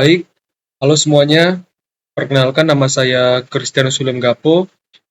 Baik, halo semuanya. Perkenalkan nama saya Christianus Willem Gapo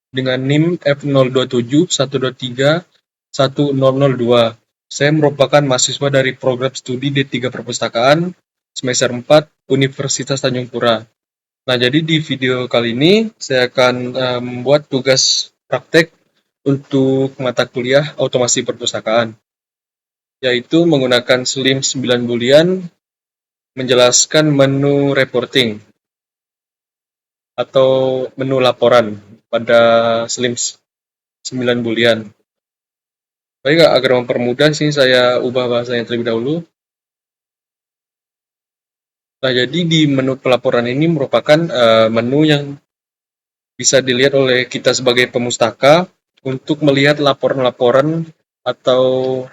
dengan NIM F02712310002. Saya merupakan mahasiswa dari program studi D3 Perpustakaan semester 4 Universitas Tanjung Pura. Nah, jadi di video kali ini saya akan membuat tugas praktek untuk mata kuliah otomasi perpustakaan, yaitu menggunakan SLIM 9 bulian menjelaskan menu reporting atau menu laporan pada SLIM 9 bulian. Baik, agar mempermudah sih saya ubah bahasanya terlebih dahulu. Nah, jadi di menu pelaporan ini merupakan menu yang bisa dilihat oleh kita sebagai pemustaka untuk melihat laporan-laporan atau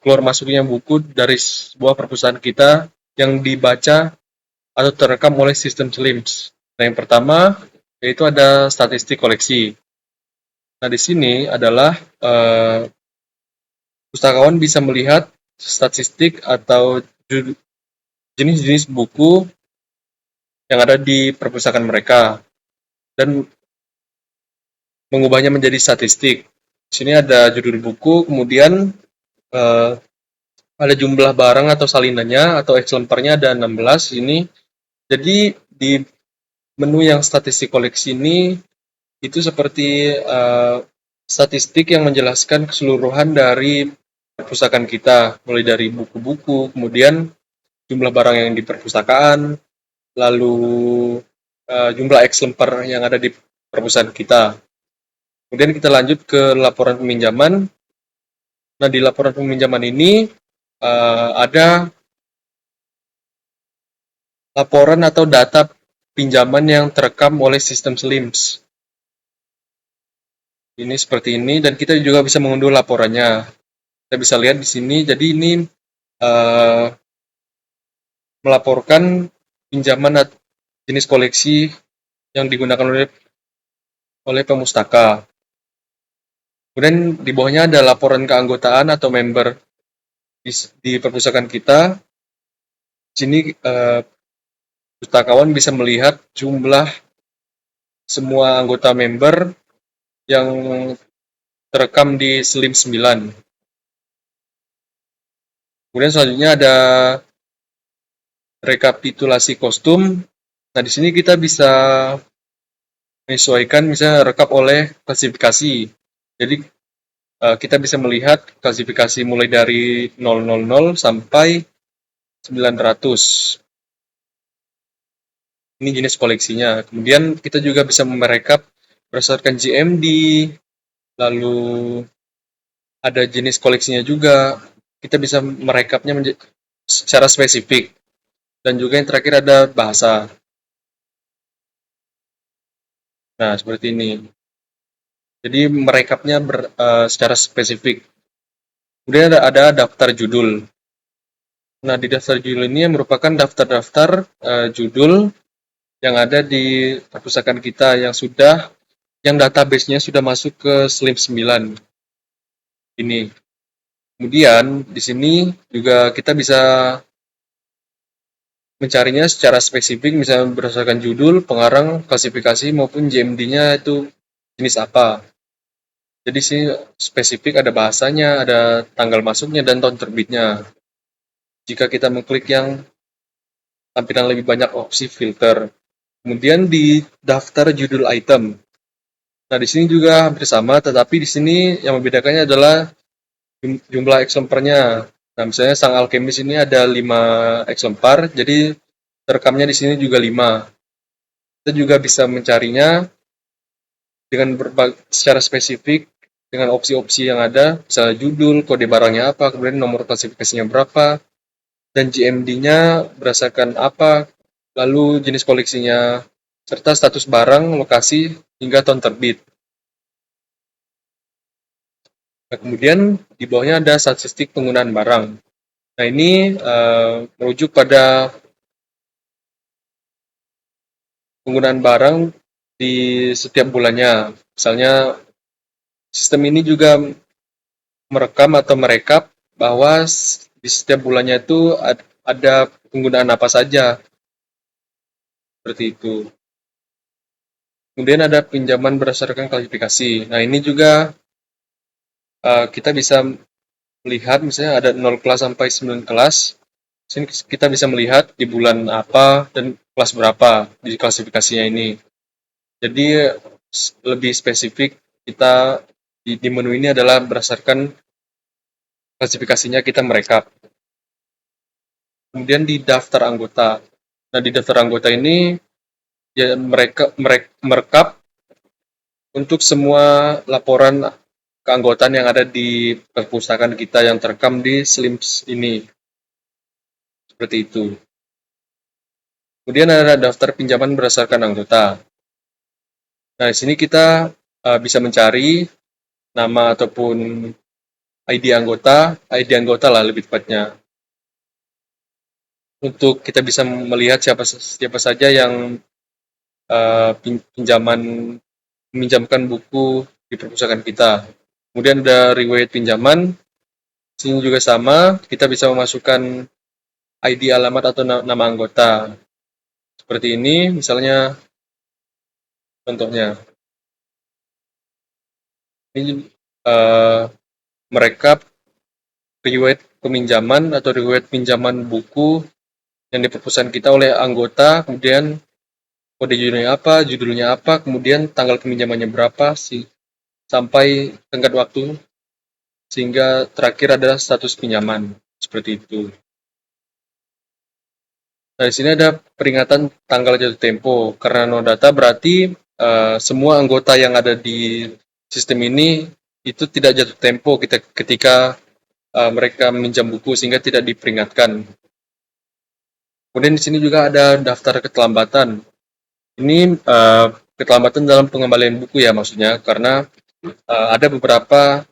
keluar masuknya buku dari sebuah perpustakaan kita yang dibaca atau terekam oleh sistem SLIMS. Nah, yang pertama yaitu ada statistik koleksi. Nah, di sini adalah pustakawan bisa melihat statistik atau jenis-jenis buku yang ada di perpustakaan mereka dan mengubahnya menjadi statistik. Di sini ada judul buku, kemudian eh, ada jumlah barang atau salinannya atau exemplarnya ada 16 ini. Jadi di menu yang statistik koleksi ini itu seperti statistik yang menjelaskan keseluruhan dari perpustakaan kita, mulai dari buku-buku, kemudian jumlah barang yang di perpustakaan, lalu jumlah exemplar yang ada di perpustakaan kita. Kemudian kita lanjut ke laporan peminjaman. Nah, di laporan peminjaman ini ada laporan atau data pinjaman yang terekam oleh sistem SLIMS. Ini seperti ini, dan kita juga bisa mengunduh laporannya. Kita bisa lihat di sini, jadi ini melaporkan pinjaman jenis koleksi yang digunakan oleh pemustaka. Kemudian di bawahnya ada laporan keanggotaan atau member di perpustakaan kita. Di sini pustakawan bisa melihat jumlah semua anggota member yang terekam di SLIM 9. Kemudian selanjutnya ada rekapitulasi kostum. Nah, di sini kita bisa menyesuaikan misalnya rekap oleh klasifikasi. Jadi kita bisa melihat klasifikasi mulai dari 000 sampai 900. Ini jenis koleksinya. Kemudian kita juga bisa merekap berdasarkan GMD, lalu ada jenis koleksinya juga. Kita bisa merekapnya secara spesifik. Dan juga yang terakhir ada bahasa. Nah, seperti ini. Jadi merekapnya secara spesifik. Kemudian ada daftar judul. Nah, di daftar judul ini merupakan daftar-daftar judul yang ada di perpustakaan kita yang database-nya sudah masuk ke SLIM 9 ini. Kemudian di sini juga kita bisa mencarinya secara spesifik, misalnya berdasarkan judul, pengarang, klasifikasi maupun JMD-nya itu jenis apa. Jadi sih spesifik, ada bahasanya, ada tanggal masuknya dan tahun terbitnya. Jika kita mengklik yang tampilan lebih banyak opsi filter. Kemudian di daftar judul item. Nah, di sini juga hampir sama, tetapi di sini yang membedakannya adalah jumlah exemplarnya. Nah, misalnya sang alkemis ini ada 5 exemplar, jadi terekamnya di sini juga 5. Kita juga bisa mencarinya dengan secara spesifik dengan opsi-opsi yang ada, misalnya judul, kode barangnya apa, kemudian nomor klasifikasinya berapa, dan GMD-nya berdasarkan apa, lalu jenis koleksinya, serta status barang, lokasi, hingga tahun terbit. Nah, kemudian di bawahnya ada statistik penggunaan barang. Nah, ini merujuk pada penggunaan barang di setiap bulannya. Misalnya, sistem ini juga merekam atau merekap bahwa di setiap bulannya itu ada penggunaan apa saja. seperti itu. Kemudian ada pinjaman berdasarkan klasifikasi. Nah, ini juga kita bisa melihat misalnya ada 0 kelas sampai 9 kelas. Sini kita bisa melihat di bulan apa dan kelas berapa di klasifikasinya ini. Jadi lebih spesifik kita di menu ini adalah berdasarkan klasifikasinya kita merekap. Kemudian di daftar anggota. Nah, di daftar anggota ini ya merekap untuk semua laporan keanggotaan yang ada di perpustakaan kita yang terekam di SLIMS ini. Seperti itu. Kemudian ada daftar pinjaman berdasarkan anggota. Nah, di sini kita bisa mencari nama ataupun ID anggota lah lebih tepatnya. Untuk kita bisa melihat siapa saja yang pinjaman meminjamkan buku di perpustakaan kita. Kemudian ada riwayat pinjaman, sini juga sama, kita bisa memasukkan ID alamat atau nama anggota. Seperti ini, misalnya contohnya. Ini merekap riwayat peminjaman atau riwayat pinjaman buku yang di perpustakaan kita oleh anggota, kemudian kode judulnya apa, kemudian tanggal peminjamannya berapa sih sampai tenggat waktu sehingga terakhir adalah status pinjaman. Seperti itu. Nah, di sini ada peringatan tanggal jatuh tempo. Karena no data berarti semua anggota yang ada di sistem ini itu tidak jatuh tempo ketika mereka meminjam buku sehingga tidak diperingatkan. Kemudian di sini juga ada daftar keterlambatan. Ini keterlambatan dalam pengembalian buku ya maksudnya karena ada beberapa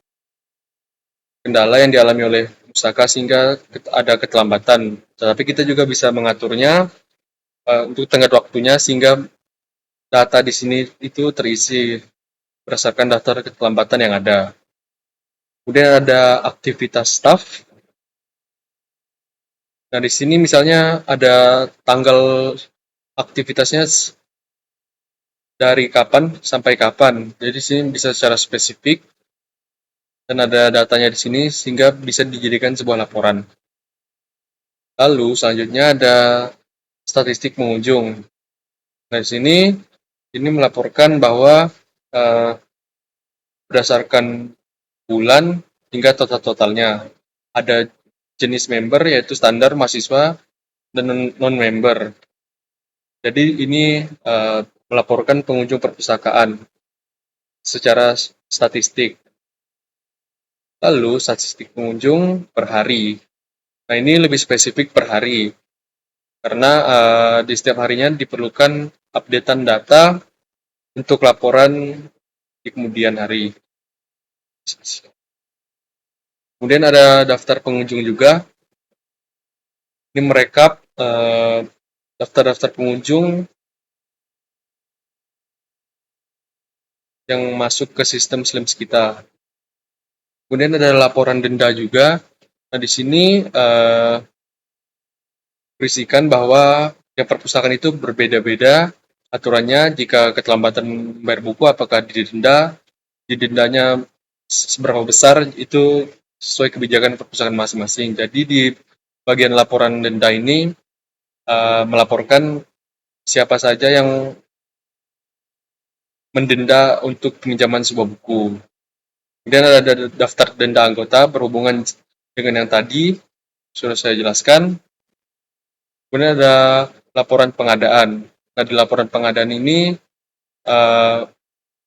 kendala yang dialami oleh pustaka sehingga ada keterlambatan. Tetapi kita juga bisa mengaturnya untuk tenggat waktunya sehingga data di sini itu terisi berdasarkan daftar keterlambatan yang ada. Kemudian ada aktivitas staff. Nah, di sini misalnya ada tanggal aktivitasnya dari kapan sampai kapan. Jadi di sini bisa secara spesifik dan ada datanya di sini sehingga bisa dijadikan sebuah laporan. Lalu selanjutnya ada statistik pengunjung. Nah, di sini ini melaporkan bahwa eh, berdasarkan bulan hingga totalnya. Ada jenis member yaitu standar mahasiswa dan non-member. Jadi ini melaporkan pengunjung perpustakaan secara statistik. Lalu statistik pengunjung per hari. Nah, ini lebih spesifik per hari karena di setiap harinya diperlukan updatean data untuk laporan di kemudian hari. Kemudian ada daftar pengunjung juga. Ini merekap daftar-daftar pengunjung yang masuk ke sistem SLIMS kita. Kemudian ada laporan denda juga. Nah, di sini berisikan bahwa yang perpustakaan itu berbeda-beda aturannya. Jika keterlambatan membayar buku, apakah didendanya seberapa besar, itu sesuai kebijakan perpustakaan masing-masing. Jadi di bagian laporan denda ini melaporkan siapa saja yang mendenda untuk peminjaman sebuah buku. Kemudian ada daftar denda anggota berhubungan dengan yang tadi sudah saya jelaskan. Kemudian ada laporan pengadaan. Nah, di laporan pengadaan ini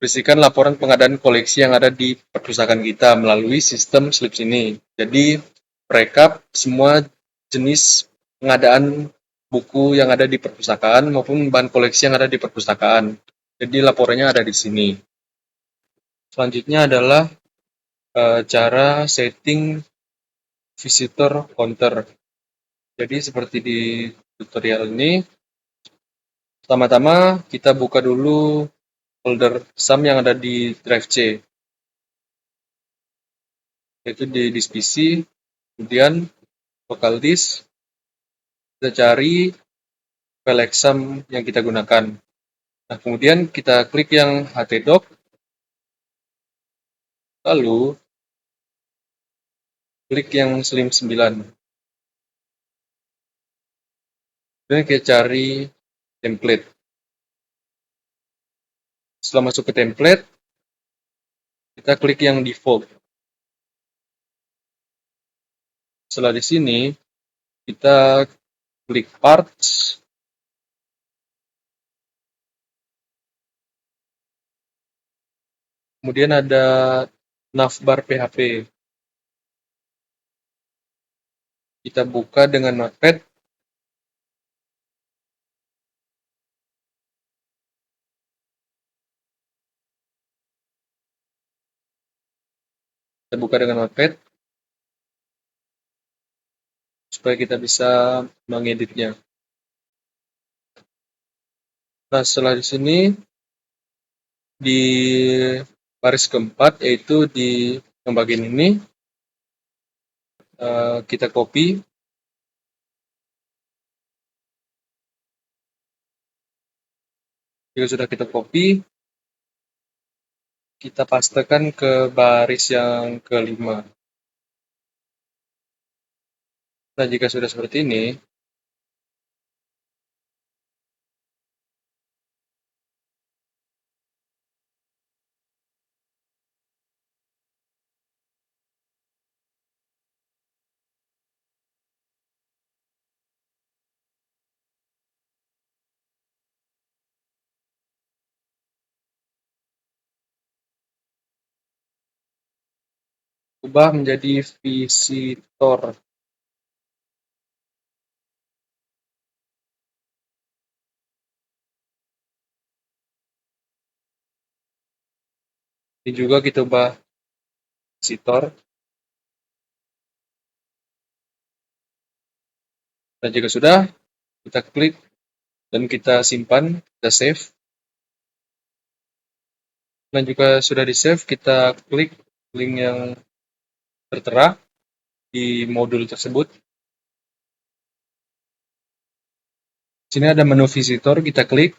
berisikan laporan pengadaan koleksi yang ada di perpustakaan kita melalui sistem SLIPS ini. Jadi, merekap semua jenis pengadaan buku yang ada di perpustakaan maupun bahan koleksi yang ada di perpustakaan. Jadi, laporannya ada di sini. Selanjutnya adalah cara setting visitor counter. Jadi seperti di tutorial ini, pertama-tama kita buka dulu folder SAM yang ada di drive C, yaitu di disk PC, kemudian local disk, kita cari file exam yang kita gunakan. Nah, kemudian kita klik yang htdoc, lalu klik yang slim 9. Kemudian kita cari template. Setelah masuk ke template, kita klik yang default. Setelah di sini, kita klik parts, kemudian ada navbar PHP. Kita buka dengan Notepad. Kita buka dengan Notepad supaya kita bisa mengeditnya. Nah, setelah di sini di baris keempat, yaitu di yang bagian ini, kita copy. Jika sudah kita copy, kita pastekan ke baris yang kelima. Nah, jika sudah seperti ini, ubah menjadi visitor. Ini juga kita ubah visitor. Nah, jika sudah, kita klik dan kita simpan, kita save. Dan jika sudah di save, kita klik link yang tertera di modul tersebut. Di sini ada menu visitor, kita klik.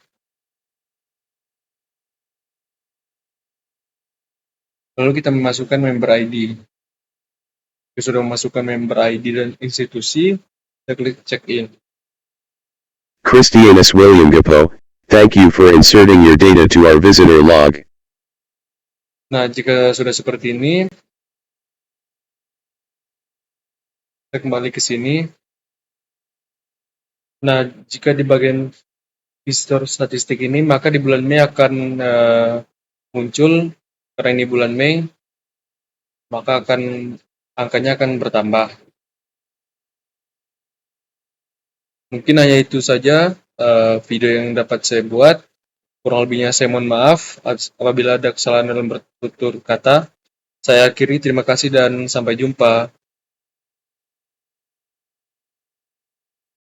Lalu kita memasukkan member ID. Jika sudah memasukkan member ID dan institusi, kita klik check in. Christianus William Gapo, thank you for inserting your data to our visitor log. Nah, jika sudah seperti ini, kita kembali ke sini. Nah, jika di bagian visitor statistik ini, maka di bulan Mei akan muncul, karena ini bulan Mei, maka angkanya akan bertambah. Mungkin hanya itu saja video yang dapat saya buat. Kurang lebihnya saya mohon maaf apabila ada kesalahan dalam bertutur kata. Saya akhiri, terima kasih dan sampai jumpa.